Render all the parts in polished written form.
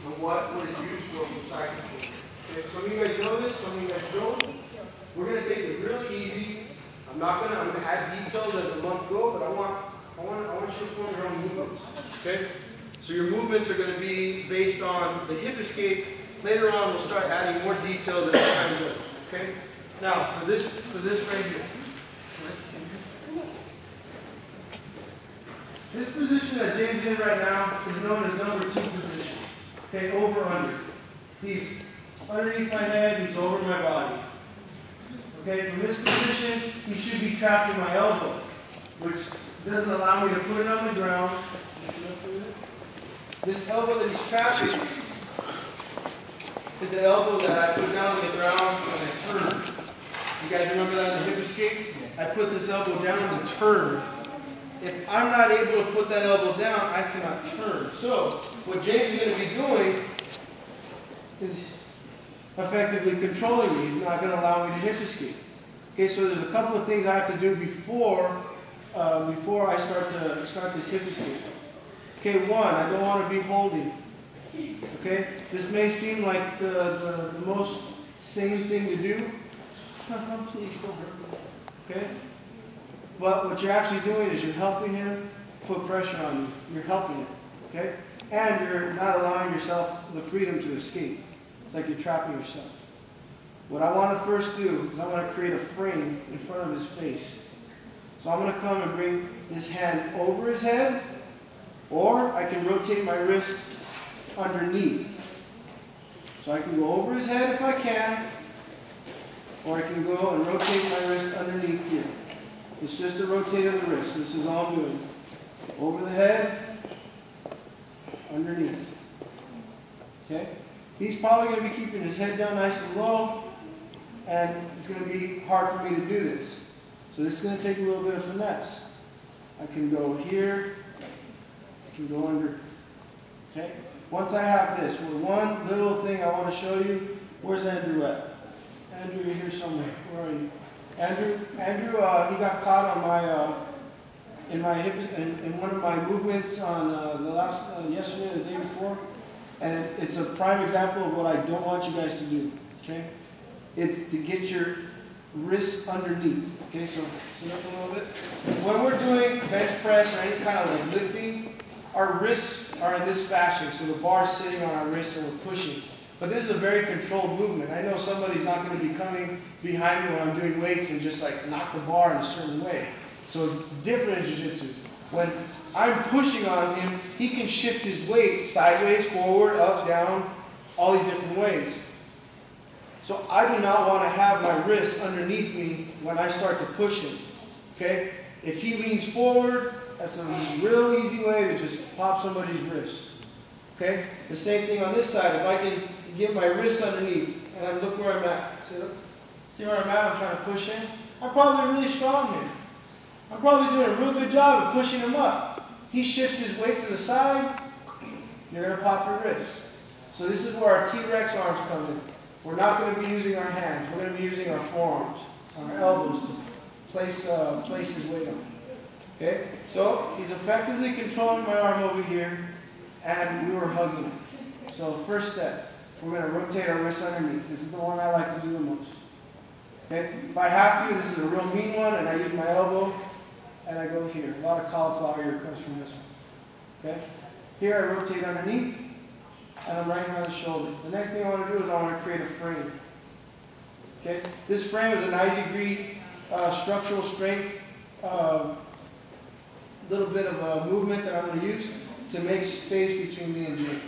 and what it's used for side control. Okay, some of you guys know this, some of you guys don't. We're going to take it really easy. I'm going to add details as the month goes, but I want you to form your own movements. Okay? So your movements are going to be based on the hip escape. Later on, we'll start adding more details as time goes. Okay? Now, for this right here. This position that James is in right now is known as number 2 position. Okay, over under. He's underneath my head, he's over my body. Okay, from this position, he should be trapping my elbow, which doesn't allow me to put it on the ground. This elbow that he's trapping is the elbow that I put down on the ground when I turn. You guys remember that in the hip escape? I put this elbow down to turn. If I'm not able to put that elbow down, I cannot turn. So, what James is going to be doing is effectively controlling me. He's not going to allow me to hip escape. Okay, so there's a couple of things I have to do before I start this hip escape. Okay, one, I don't want to be holding. Okay, this may seem like the most sane thing to do. Please don't hurt me. Okay? But what you're actually doing is you're helping him put pressure on you. You're helping him. Okay? And you're not allowing yourself the freedom to escape. It's like you're trapping yourself. What I want to first do is I want to create a frame in front of his face. So I'm going to come and bring this hand over his head, or I can rotate my wrist underneath. So I can go over his head if I can, or I can go and rotate my wrist underneath here. It's just a rotate of the wrist. This is all I'm doing. Over the head, underneath. Okay? He's probably going to be keeping his head down nice and low, and it's going to be hard for me to do this. So this is going to take a little bit of finesse. I can go here, I can go under. Okay? Once I have this, one little thing I want to show you. Where's Andrew at? Andrew, you're here somewhere. Where are you? Andrew, he got caught on my in my hip in one of my movements on yesterday, or the day before, and it's a prime example of what I don't want you guys to do. Okay, it's to get your wrists underneath. Okay, so sit up a little bit. When we're doing bench press or any kind of like lifting, our wrists are in this fashion, so the bar's sitting on our wrists and we're pushing. But this is a very controlled movement. I know somebody's not going to be coming behind me when I'm doing weights and just like knock the bar in a certain way. So it's different in jiu-jitsu. When I'm pushing on him, he can shift his weight sideways, forward, up, down, all these different ways. So I do not want to have my wrists underneath me when I start to push him. Okay? If he leans forward, that's a real easy way to just pop somebody's wrists. Okay? The same thing on this side. If I can get my wrists underneath and I look where I'm at. See where I'm at? I'm trying to push in. I'm probably really strong here. I'm probably doing a real good job of pushing him up. He shifts his weight to the side, you're going to pop your wrist. So this is where our T-Rex arms come in. We're not going to be using our hands. We're going to be using our forearms, our elbows to place his weight on. Okay? So he's effectively controlling my arm over here, and we were hugging him. So first step, we're going to rotate our wrist underneath. This is the one I like to do the most. Okay? If I have to, this is a real mean one, and I use my elbow, and I go here. A lot of cauliflower ear comes from this one. Okay? Here I rotate underneath, and I'm right here on the shoulder. The next thing I want to do is I want to create a frame. Okay? This frame is a 90-degree structural strength, little bit of a movement that I'm going to use to make space between me and Jim.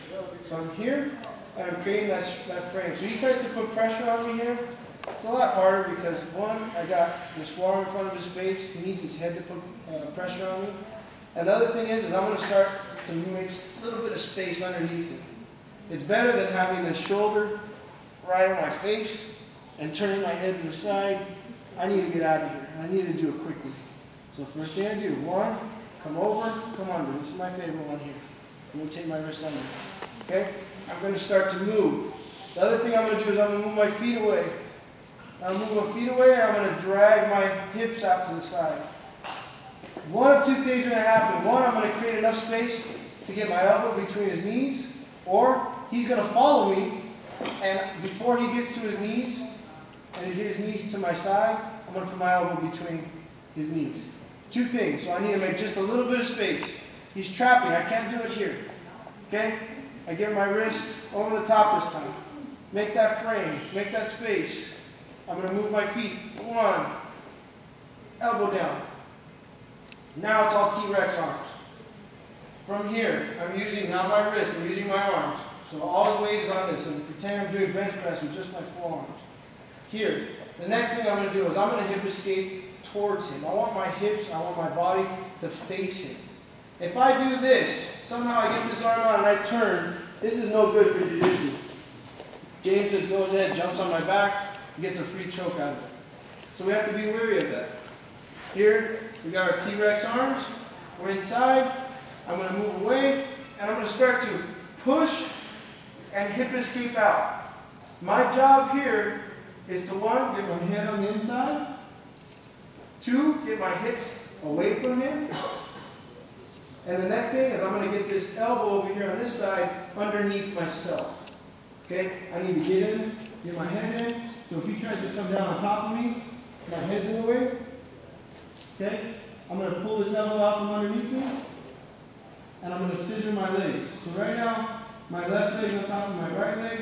So I'm here, and I'm creating that frame. So he tries to put pressure on me here. It's a lot harder because, one, I got this forearm in front of his face. He needs his head to put pressure on me. And the other thing is I'm going to start to make a little bit of space underneath it. It's better than having the shoulder right on my face and turning my head to the side. I need to get out of here, and I need to do it quickly. So first thing I do, one, come over, come under. This is my favorite one here. I'm going to take my wrist under. Okay? I'm going to start to move. The other thing I'm going to do is I'm going to move my feet away. I'm going to move my feet away, and I'm going to drag my hips out to the side. One of two things are going to happen. One, I'm going to create enough space to get my elbow between his knees, or he's going to follow me, and before he gets to his knees, and he gets his knees to my side, I'm going to put my elbow between his knees. Two things, so I need to make just a little bit of space. He's trapping, I can't do it here. Okay? I get my wrist over the top this time. Make that frame, make that space. I'm going to move my feet. One, elbow down. Now it's all T-Rex arms. From here, I'm using not my wrist, I'm using my arms. So all the weight is on this, and pretend I'm doing bench press with just my forearms. Here, the next thing I'm going to do is I'm going to hip escape towards him. I want my hips, I want my body to face him. If I do this, somehow I get this arm out and I turn, this is no good for jiu-jitsu. James just goes ahead, jumps on my back, gets a free choke out of it. So we have to be wary of that. Here, we got our T-Rex arms. We're inside. I'm going to move away, and I'm going to start to push and hip escape out. My job here is to, one, get my head on the inside. Two, get my hips away from him. And the next thing is I'm going to get this elbow over here on this side underneath myself. Okay? I need to get in, get my head in. So if he tries to come down on top of me, my head's in the way. Okay? I'm going to pull this elbow out from underneath me. And I'm going to scissor my legs. So right now, my left leg on top of my right leg.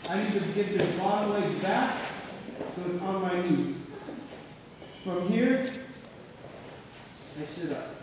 I need to get this bottom leg back so it's on my knee. From here, I sit up.